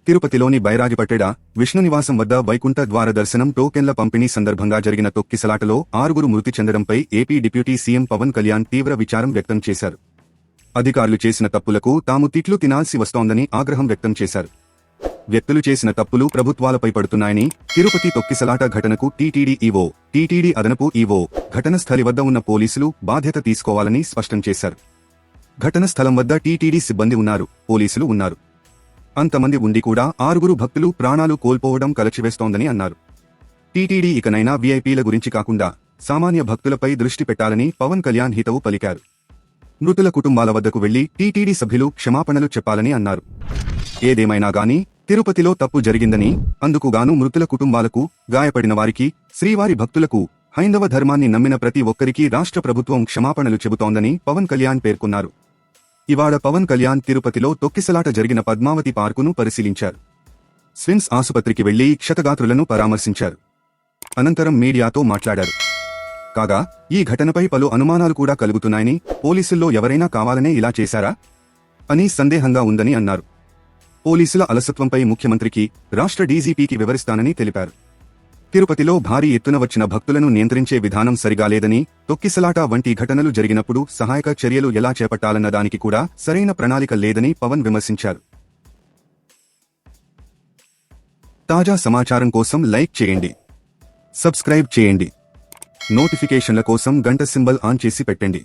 తిరుపతిలోని బైరాగిపట్టెడ విష్ణునివాసం వద్ద వైకుంఠ ద్వార దర్శనం టోకెన్ల పంపిణీ సందర్భంగా జరిగిన తొక్కిసలాటలో 6 మృతి చెందడంపై AP deputy CM Pawan Kalyan తీవ్ర విచారం వ్యక్తం చేశారు. అధికారులు చేసిన తప్పులకు తాము తిట్లు తినాల్సి వస్తోందని ఆగ్రహం వ్యక్తం చేశారు. వ్యక్తులు చేసిన తప్పులు ప్రభుత్వాలపై పడుతున్నాయని, తిరుపతి తొక్కిసలాట ఘటనకు టీటీడీ ఈవో, టీటీడీ అదనపు ఈవో, ఘటన స్థలి వద్ద ఉన్న పోలీసులు బాధ్యత తీసుకోవాలని స్పష్టం చేశారు. ఘటన స్థలం వద్ద టీటీడీ సిబ్బంది ఉన్నారు, పోలీసులు ఉన్నారు. అంతమంది ఉండి కూడా 6 భక్తులు ప్రాణాలు కోల్పోవడం కలచివేస్తోందని అన్నారు. టీటీడీ ఇకనైనా వీఐపీల గురించి కాకుండా సామాన్య భక్తులపై దృష్టి పెట్టాలని పవన్ కళ్యాణ్ హితవు పలికారు. మృతుల కుటుంబాల వద్దకు వెళ్లి టీటీడీ సభ్యులు క్షమాపణలు చెప్పాలని అన్నారు. ఏదేమైనా గానీ తిరుపతిలో తప్పు జరిగిందని, అందుకుగాను మృతుల కుటుంబాలకు, గాయపడిన వారికి, శ్రీవారి భక్తులకు, హైందవ ధర్మాన్ని నమ్మిన ప్రతి ఒక్కరికీ రాష్ట్ర ప్రభుత్వం క్షమాపణలు చెబుతోందని పవన్ కళ్యాణ్ పేర్కొన్నారు. ఇవాళ పవన్ కళ్యాణ్ తిరుపతిలో తొక్కిసలాట జరిగిన పద్మావతి పార్కును పరిశీలించారు. స్విమ్స్ ఆసుపత్రికి వెళ్లి క్షతగాత్రులను పరామర్శించారు. అనంతరం మీడియాతో మాట్లాడారు. కాగా ఈ ఘటనపై పలు అనుమానాలు కూడా కలుగుతున్నాయని, పోలీసుల్లో ఎవరైనా కావాలనే ఇలా చేశారా అని సందేహంగా ఉందని అన్నారు. పోలీసుల అలసత్వంపై ముఖ్యమంత్రికి, రాష్ట్ర డీజీపీకి వివరిస్తానని తెలిపారు. తిరుపతిలో భారీ ఎత్తున వచ్చిన భక్తులను నియంత్రించే విధానం సరిగా లేదని, తొక్కిసలాట వంటి ఘటనలు జరిగినప్పుడు సహాయక చర్యలు ఎలా చేపట్టాలన్న దానికి కూడా సరైన ప్రణాళిక లేదని పవన్ విమర్శించారు. తాజా సమాచారం కోసం లైక్ చేయండి, సబ్స్క్రైబ్ చేయండి, నోటిఫికేషన్ల కోసం గంట సింబల్ ఆన్ చేసి పెట్టండి.